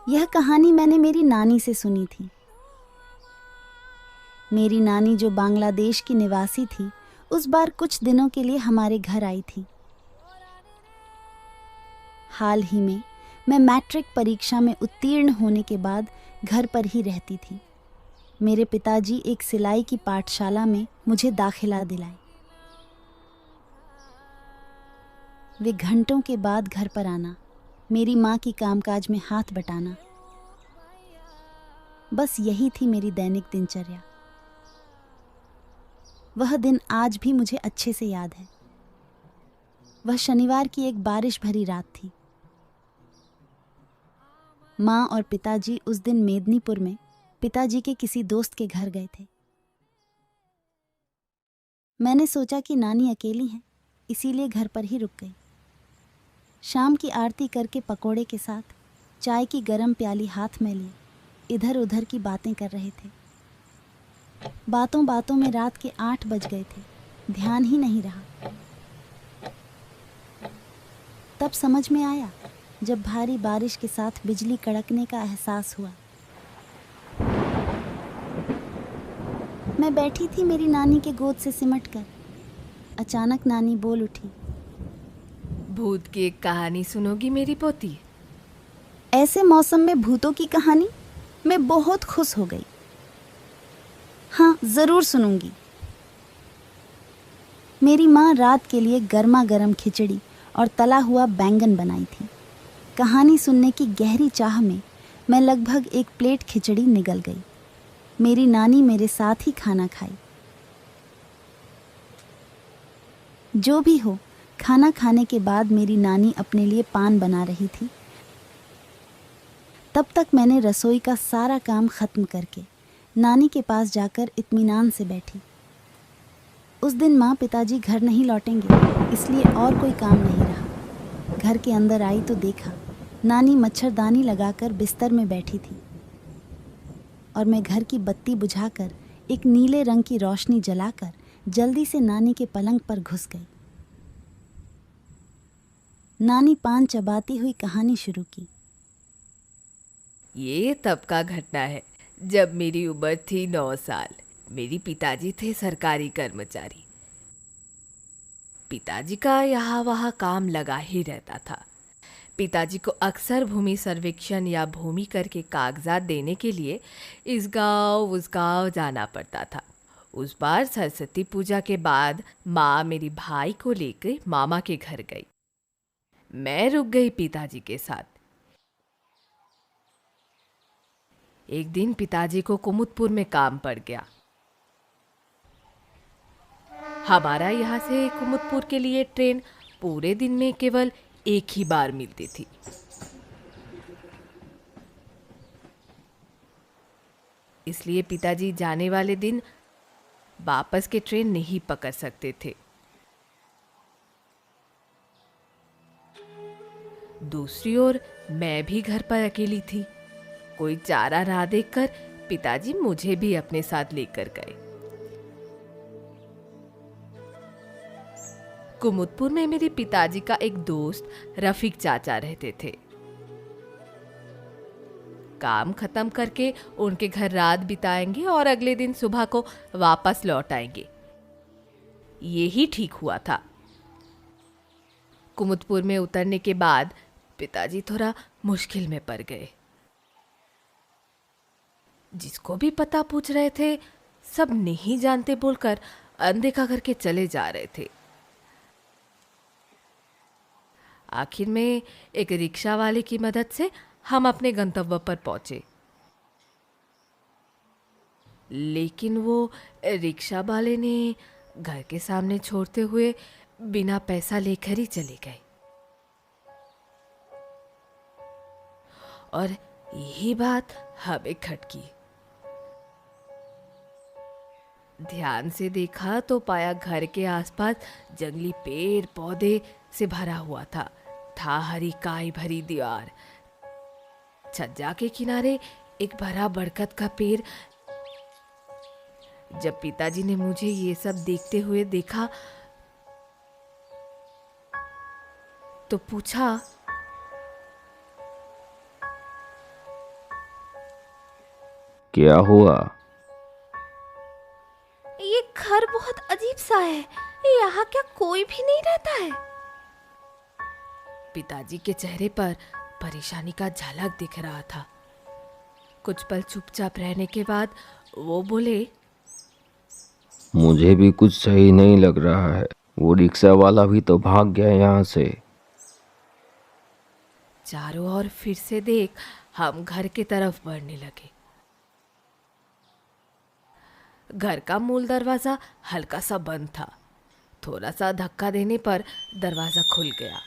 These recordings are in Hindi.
यह कहानी मैंने मेरी नानी से सुनी थी। मेरी नानी जो बांग्लादेश की निवासी थी, उस बार कुछ दिनों के लिए हमारे घर आई थी। हाल ही में मैं मैट्रिक परीक्षा में उत्तीर्ण होने के बाद घर पर ही रहती थी। मेरे पिताजी एक सिलाई की पाठशाला में मुझे दाखिला दिलाए। वे घंटों के बाद घर पर आना, मेरी माँ की कामकाज में हाथ बटाना, बस यही थी मेरी दैनिक दिनचर्या। वह दिन आज भी मुझे अच्छे से याद है। वह शनिवार की एक बारिश भरी रात थी। माँ और पिताजी उस दिन मेदिनीपुर में पिताजी के किसी दोस्त के घर गए थे। मैंने सोचा कि नानी अकेली हैं, इसीलिए घर पर ही रुक गई। शाम की आरती करके पकोड़े के साथ चाय की गरम प्याली हाथ में लिए इधर उधर की बातें कर रहे थे। बातों बातों में रात के 8 बज गए थे, ध्यान ही नहीं रहा। तब समझ में आया जब भारी बारिश के साथ बिजली कड़कने का एहसास हुआ। मैं बैठी थी मेरी नानी के गोद से सिमटकर। अचानक नानी बोल उठी, भूत की एक कहानी सुनोगी मेरी पोती? ऐसे मौसम में भूतों की कहानी? मैं बहुत खुश हो गई। हाँ, जरूर सुनूंगी। मेरी माँ रात के लिए गर्मा गर्म खिचड़ी और तला हुआ बैंगन बनाई थी। कहानी सुनने की गहरी चाह में मैं लगभग एक प्लेट खिचड़ी निगल गई। मेरी नानी मेरे साथ ही खाना खाई। जो भी हो, खाना खाने के बाद मेरी नानी अपने लिए पान बना रही थी। तब तक मैंने रसोई का सारा काम खत्म करके नानी के पास जाकर इत्मीनान से बैठी। उस दिन माँ पिताजी घर नहीं लौटेंगे, इसलिए और कोई काम नहीं रहा। घर के अंदर आई तो देखा नानी मच्छरदानी लगाकर बिस्तर में बैठी थी और मैं घर की बत्ती बुझाकर एक नीले रंग की रोशनी जलाकर जल्दी से नानी के पलंग पर घुस गई। नानी पान चबाती हुई कहानी शुरू की। ये तब का घटना है जब मेरी उम्र थी 9 साल। मेरी पिताजी थे सरकारी कर्मचारी। पिताजी का यहाँ वहाँ काम लगा ही रहता था। पिताजी को अक्सर भूमि सर्वेक्षण या भूमि कर के कागजात देने के लिए इस गांव उस गांव जाना पड़ता था। उस बार सरस्वती पूजा के बाद माँ मेरी भाई को लेकर मामा के घर गई। मैं रुक गई पिताजी के साथ। एक दिन पिताजी को कुमुदपुर में काम पड़ गया। हमारा यहाँ से कुमुदपुर के लिए ट्रेन पूरे दिन में केवल एक ही बार मिलती थी। इसलिए पिताजी जाने वाले दिन वापस के ट्रेन नहीं पकड़ सकते थे। दूसरी ओर मैं भी घर पर अकेली थी। कोई चारा ना देखकर पिताजी मुझे भी अपने साथ लेकर गए। कुमुदपुर में मेरे पिताजी का एक दोस्त रफीक चाचा रहते थे। काम खत्म करके उनके घर रात बिताएंगे और अगले दिन सुबह को वापस लौट आएंगे। यही ठीक हुआ था। कुमुदपुर में उतरने के बाद पिताजी थोड़ा मुश्किल में पड़ गए। जिसको भी पता पूछ रहे थे सब नहीं जानते बोलकर अनदेखा करके चले जा रहे थे। आखिर में एक रिक्शा वाले की मदद से हम अपने गंतव्य पर पहुंचे। लेकिन वो रिक्शा वाले ने घर के सामने छोड़ते हुए बिना पैसा लेकर ही चले गए। और यही बात हमें खटकी। ध्यान से देखा तो पाया घर के आसपास जंगली पेड़ पौधे से भरा हुआ था। हरी काई भरी दीवार, छज्जा के किनारे एक भरा बरगद का पेड़। जब पिताजी ने मुझे ये सब देखते हुए देखा तो पूछा, क्या हुआ? ये घर बहुत अजीब सा है। यहाँ क्या कोई भी नहीं रहता है? पिताजी के चेहरे पर परेशानी का झलक दिख रहा था। कुछ पल चुपचाप रहने के बाद वो बोले, मुझे भी कुछ सही नहीं लग रहा है। वो रिक्शा वाला भी तो भाग गया यहाँ से। चारों ओर फिर से देख हम घर की तरफ बढ़ने लगे। घर का मूल दरवाजा हल्का सा बंद था। थोड़ा सा धक्का देने पर दरवाजा खुल गया।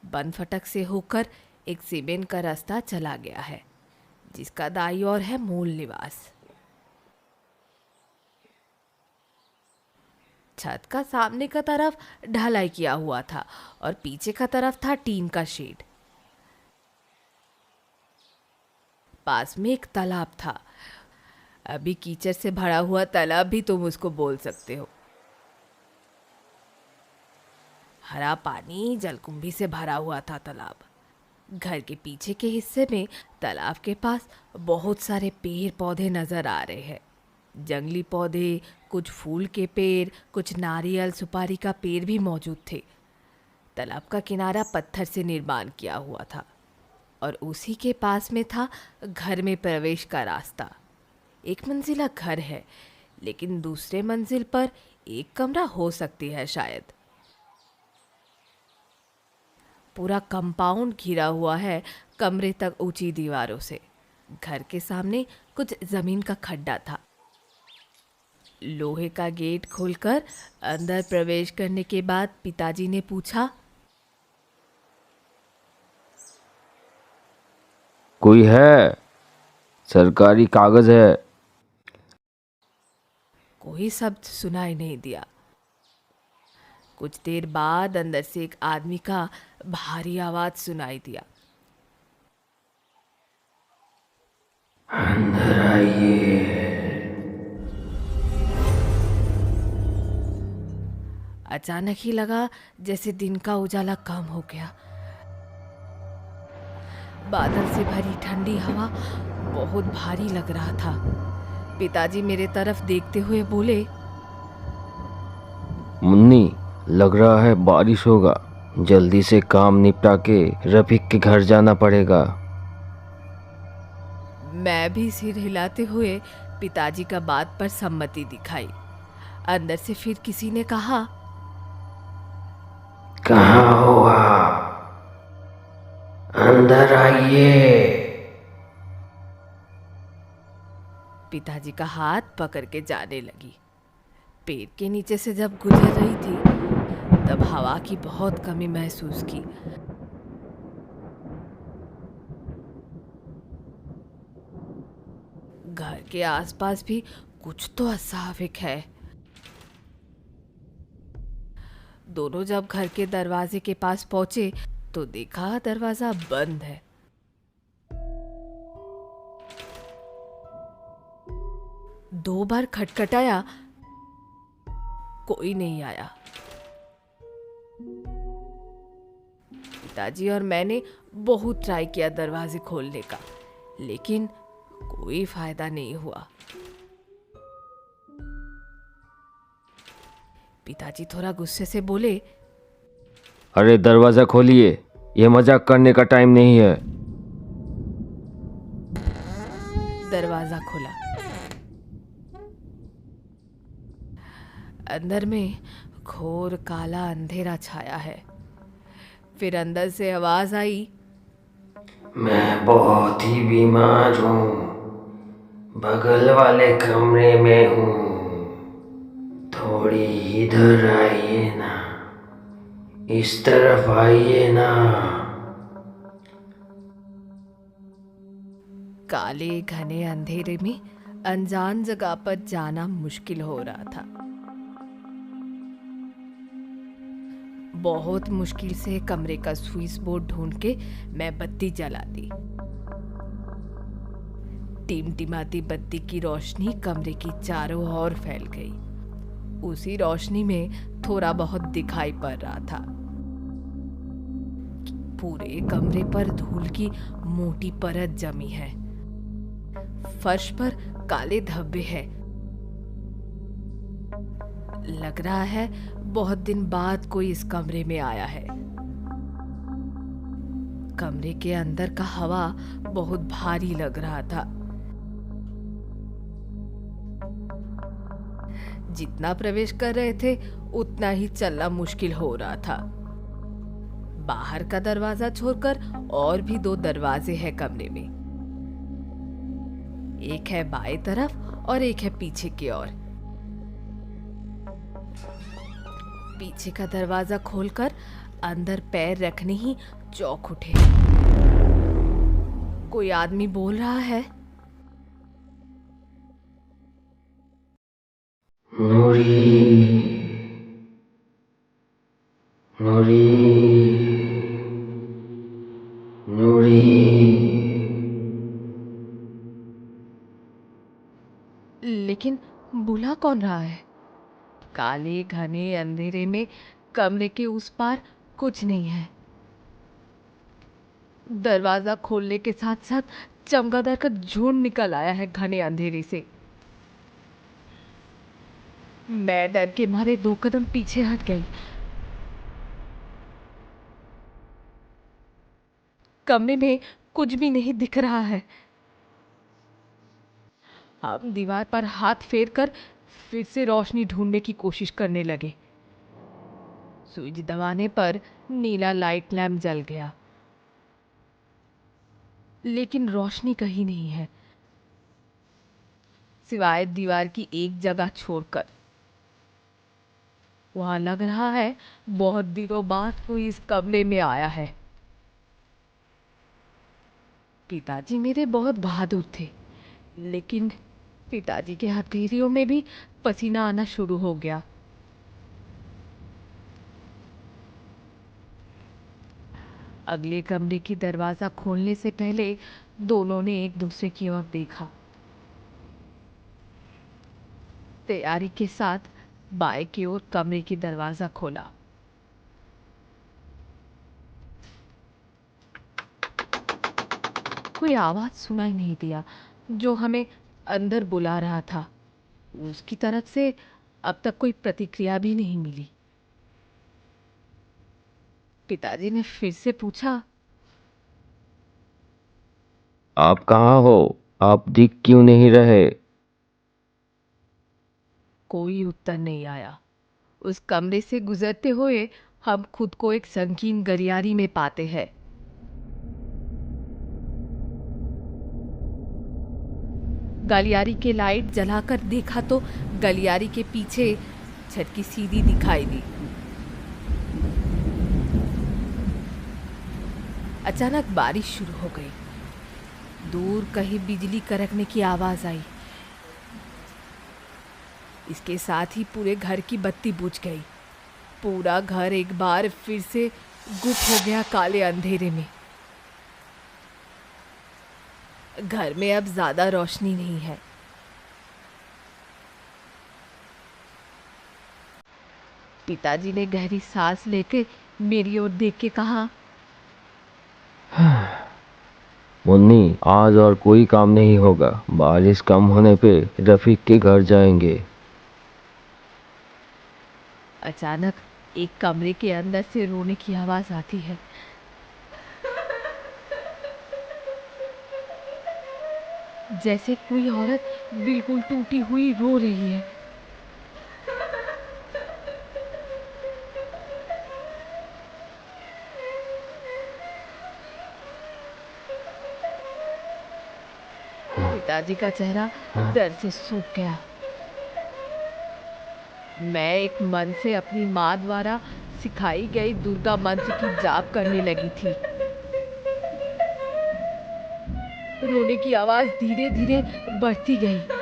बंद फटक से होकर एक सीमेंट का रास्ता चला गया है, जिसका दाईं ओर है मूल निवास। छत का सामने का तरफ ढलाई किया हुआ था और पीछे का तरफ था टीन का शेड। पास में एक तालाब था। अभी कीचड़ से भरा हुआ तालाब भी तुम उसको बोल सकते हो। हरा पानी जलकुंभी से भरा हुआ था तालाब। घर के पीछे के हिस्से में तालाब के पास बहुत सारे पेड़ पौधे नजर आ रहे हैं। जंगली पौधे, कुछ फूल के पेड़, कुछ नारियल सुपारी का पेड़ भी मौजूद थे। तालाब का किनारा पत्थर से निर्माण किया हुआ था और उसी के पास में था घर में प्रवेश का रास्ता। एक मंजिला घर है, लेकिन दूसरे मंजिल पर एक कमरा हो सकती है शायद। पूरा कंपाउंड घिरा हुआ है कमरे तक ऊंची दीवारों से। घर के सामने कुछ जमीन का खड्डा था। लोहे का गेट खोलकर अंदर प्रवेश करने के बाद पिताजी ने पूछा, कोई है? सरकारी कागज है। कोई शब्द सुनाई नहीं दिया। कुछ देर बाद अंदर से एक आदमी का भारी आवाज सुनाई दिया, अंदर आइए। अचानक ही लगा जैसे दिन का उजाला कम हो गया। बादल से भरी ठंडी हवा बहुत भारी लग रहा था। पिताजी मेरे तरफ देखते हुए बोले, मुन्नी, लग रहा है बारिश होगा। जल्दी से काम निपटा के रफीक के घर जाना पड़ेगा। मैं भी सिर हिलाते हुए पिताजी का बात पर सम्मति दिखाई। अंदर से फिर किसी ने कहा, कहाँ हो आप? अंदर आइए। पिताजी का हाथ पकड़ के जाने लगी। पेड़ के नीचे से जब गुजर रही थी तब हवा की बहुत कमी महसूस की। घर के आसपास भी कुछ तो अस्वाभाविक है। दोनों जब घर के दरवाजे के पास पहुंचे तो देखा दरवाजा बंद है। दो बार खटखटाया, कोई नहीं आया। पिताजी और मैंने बहुत ट्राई किया दरवाजे खोलने का, लेकिन कोई फायदा नहीं हुआ। पिताजी थोड़ा गुस्से से बोले, अरे दरवाजा खोलिए, ये मजाक करने का टाइम नहीं है। दरवाजा खुला। अंदर में घोर काला अंधेरा छाया है। फिर अंदर से आवाज आई, मैं बहुत ही बीमार हूँ, बगल वाले कमरे में हूँ, थोड़ी इधर आइए ना, इस तरफ आइए ना। काले घने अंधेरे में अनजान जगह पर जाना मुश्किल हो रहा था। बहुत मुश्किल से कमरे का स्विच बोर्ड ढूंढ के मैं बत्ती जला दी। टिमटिमाती बत्ती की रोशनी कमरे की चारों ओर फैल गई। उसी रोशनी में थोड़ा बहुत दिखाई पड़ रहा था। पूरे कमरे पर धूल की मोटी परत जमी है। फर्श पर काले धब्बे हैं। लग रहा है बहुत दिन बाद कोई इस कमरे में आया है। कमरे के अंदर का हवा बहुत भारी लग रहा था। जितना प्रवेश कर रहे थे उतना ही चलना मुश्किल हो रहा था। बाहर का दरवाजा छोड़कर और भी 2 दरवाजे हैं कमरे में। एक है बाएं तरफ और एक है पीछे की ओर। पीछे का दरवाजा खोलकर अंदर पैर रखने ही चौंक उठे। कोई आदमी बोल रहा है, नूरी, नूरी, नूरी। लेकिन बुला कौन रहा है? काले घने अंधेरे में कमरे के उस पार कुछ नहीं है। दरवाजा खोलने के साथ साथ चमगादड़ का झुंड निकल आया है घने अंधेरे से। मैं डर के मारे 2 कदम पीछे हट गई। कमरे में कुछ भी नहीं दिख रहा है। हम दीवार पर हाथ फेर कर फिर से रोशनी ढूंढने की कोशिश करने लगे। स्विच दबाने पर नीला लाइट लैंप जल गया, लेकिन रोशनी कहीं नहीं है सिवाय दीवार की एक जगह छोड़कर। वहां लग रहा है बहुत दिनों बाद कोई इस कमरे में आया है। पिताजी मेरे बहुत बहादुर थे, लेकिन पिताजी के हथेलियों में भी पसीना आना शुरू हो गया। अगले कमरे की दरवाजा खोलने से पहले दोनों ने एक दूसरे की ओर देखा। तैयारी के साथ बाएं की ओर कमरे की दरवाजा खोला। कोई आवाज सुनाई नहीं दिया जो हमें अंदर बुला रहा था। उसकी तरफ से अब तक कोई प्रतिक्रिया भी नहीं मिली। पिताजी ने फिर से पूछा, आप कहाँ हो? आप दिख क्यों नहीं रहे? कोई उत्तर नहीं आया। उस कमरे से गुजरते हुए हम खुद को एक संकीर्ण गलियारी में पाते हैं। गलियारी के लाइट जलाकर देखा तो गलियारी के पीछे छत की सीढ़ी दिखाई दी। अचानक बारिश शुरू हो गई। दूर कहीं बिजली कड़कने की आवाज आई। इसके साथ ही पूरे घर की बत्ती बुझ गई। पूरा घर एक बार फिर से गुम हो गया काले अंधेरे में। घर में अब ज्यादा रोशनी नहीं है। पिताजी ने गहरी सांस लेकर मेरी ओर देख के कहा, मुन्नी, आज और कोई काम नहीं होगा। बारिश कम होने पे रफीक के घर जाएंगे। अचानक एक कमरे के अंदर से रोने की आवाज आती है। जैसे कोई औरत बिल्कुल टूटी हुई रो रही है। पिताजी का चेहरा डर से सूख गया। मैं एक मन से अपनी माँ द्वारा सिखाई गई दुर्गा मंत्र की जाप करने लगी थी। रोने की आवाज धीरे धीरे बढ़ती गई।